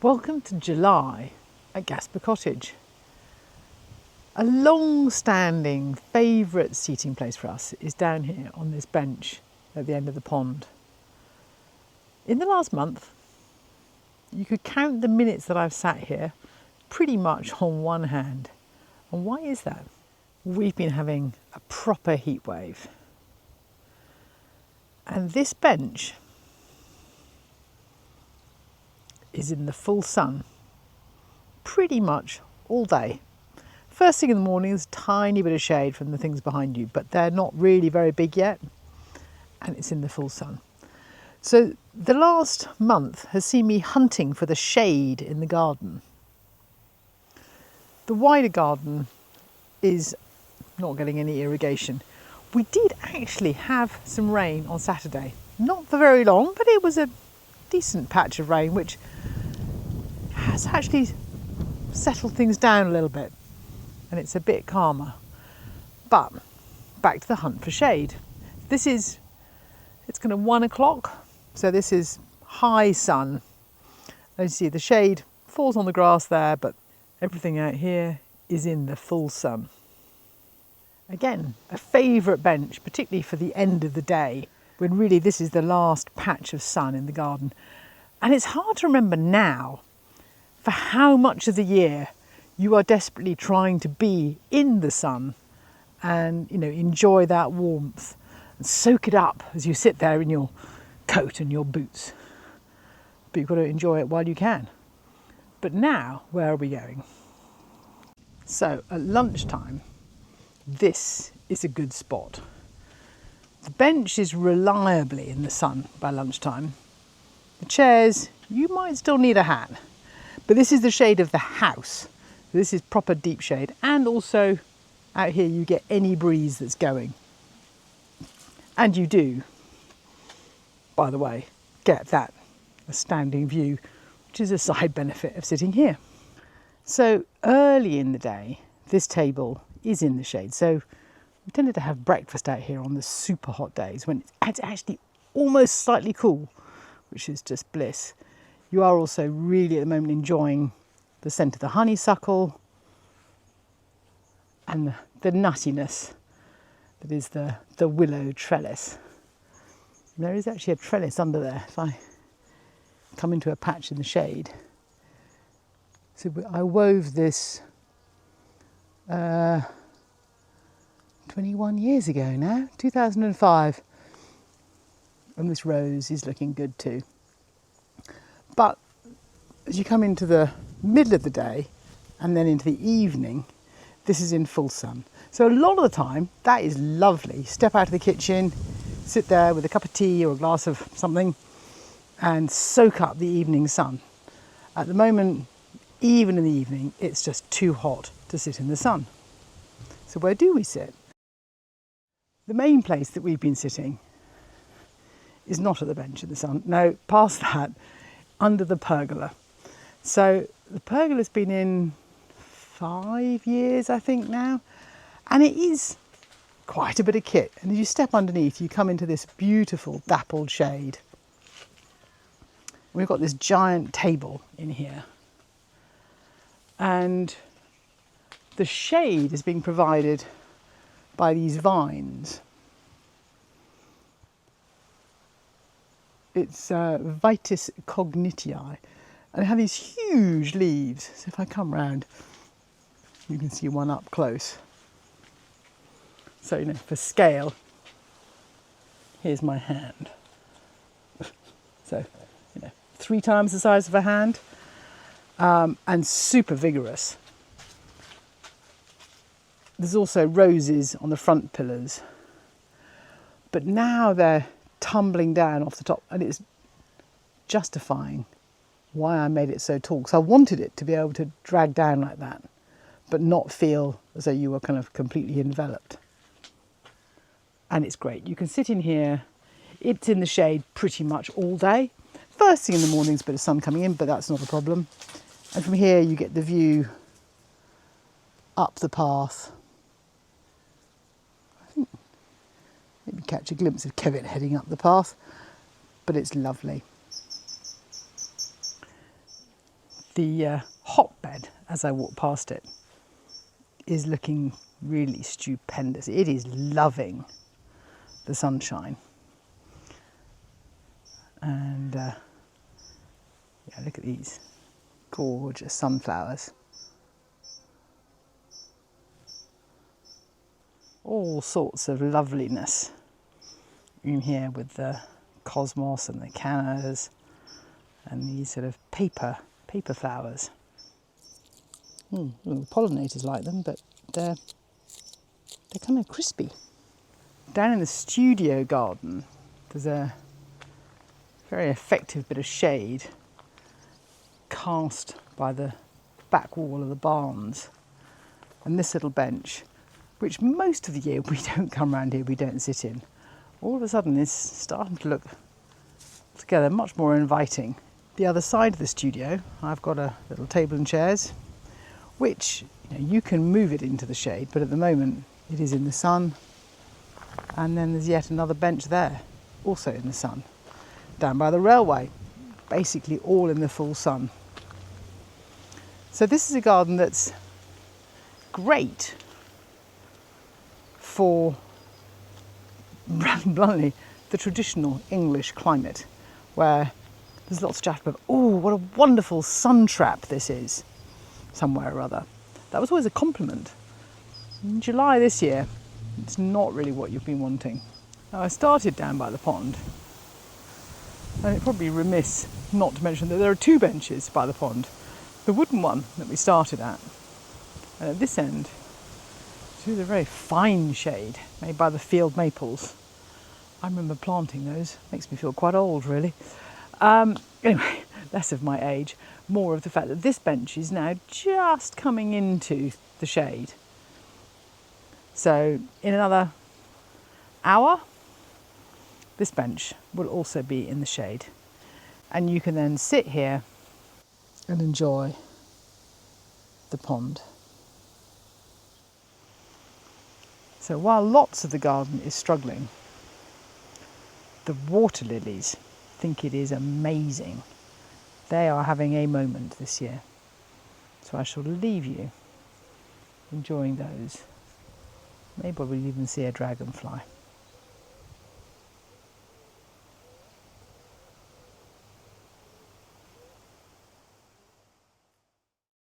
Welcome to July at Gasper Cottage. A long-standing favourite seating place for us is down here on this bench at the end of the pond. In the last month, you could count the minutes that I've sat here pretty much on one hand. And why is that? We've been having a proper heat wave. And this bench is in the full sun pretty much all day. First thing in the morning is a tiny bit of shade from the things behind you, but they're not really very big yet, and it's in the full sun. So the last month has seen me hunting for the shade in the garden. The wider garden is not getting any irrigation. We did actually have some rain on Saturday, not for very long, but it was a decent patch of rain which has actually settled things down a little bit and it's a bit calmer. But back to the hunt for shade. It's kind of 1 o'clock, so this is high sun. As you see, the shade falls on the grass there, but everything out here is in the full sun. Again, a favourite bench, particularly for the end of the day, when really this is the last patch of sun in the garden. And it's hard to remember now for how much of the year you are desperately trying to be in the sun and, enjoy that warmth and soak it up as you sit there in your coat and your boots. But you've got to enjoy it while you can. But now, where are we going? So at lunchtime, this is a good spot. The bench is reliably in the sun by lunchtime. The chairs, you might still need a hat, but this is the shade of the house. This is proper deep shade, and also out here you get any breeze that's going. And you do, by the way, get that astounding view, which is a side benefit of sitting here. So early in the day, this table is in the shade. So we tended to have breakfast out here on the super hot days when it's actually almost slightly cool, which is just bliss. You are also really at the moment enjoying the scent of the honeysuckle and the nuttiness that is the willow trellis. And there is actually a trellis under there if I come into a patch in the shade. So I wove this 21 years ago now, 2005. And this rose is looking good too. But as you come into the middle of the day and then into the evening, this is in full sun. So a lot of the time, that is lovely. Step out of the kitchen, sit there with a cup of tea or a glass of something and soak up the evening sun. At the moment, even in the evening, it's just too hot to sit in the sun. So where do we sit? The main place that we've been sitting is not at the bench in the sun. No, past that, under the pergola. So the pergola's been in 5 years, I think now, and it is quite a bit of kit. And as you step underneath, you come into this beautiful dappled shade. We've got this giant table in here, and the shade is being provided by these vines. It's Vitis cognitii, and they have these huge leaves. So if I come round, you can see one up close. So, for scale, here's my hand. So, 3 times the size of a hand, and super vigorous. There's also roses on the front pillars, but now they're tumbling down off the top, and it's justifying why I made it so tall, because I wanted it to be able to drag down like that, but not feel as though you were kind of completely enveloped. And it's great. You can sit in here. It's in the shade pretty much all day. First thing in the morning is a bit of sun coming in, but that's not a problem. And from here you get the view up the path. I think maybe catch a glimpse of Kevin heading up the path, but it's lovely. The hotbed, as I walk past it, is looking really stupendous. It is loving the sunshine. And yeah, look at these gorgeous sunflowers. All sorts of loveliness in here with the cosmos and the cannas and these sort of paper flowers. Well, the pollinators like them, but they're kind of crispy. Down in the studio garden, there's a very effective bit of shade cast by the back wall of the barns. And this little bench, which most of the year we don't come around here, we don't sit in, all of a sudden is starting to look together much more inviting. The other side of the studio, I've got a little table and chairs, which you can move it into the shade, but at the moment it is in the sun. And then there's yet another bench there, also in the sun, down by the railway, basically all in the full sun. So this is a garden that's great for, bluntly, the traditional English climate, where there's lots of chat about, oh, what a wonderful sun trap this is, somewhere or other. That was always a compliment. In July this year, it's not really what you've been wanting. Now, I started down by the pond, and it's probably remiss not to mention that there are two benches by the pond. The wooden one that we started at, and at this end, through the very fine shade made by the field maples. I remember planting those. Makes me feel quite old, really. Anyway, less of my age, more of the fact that this bench is now just coming into the shade. So in another hour, this bench will also be in the shade. And you can then sit here and enjoy the pond. So while lots of the garden is struggling, the water lilies think it is amazing. They are having a moment this year. So I shall leave you enjoying those. Maybe we'll even see a dragonfly.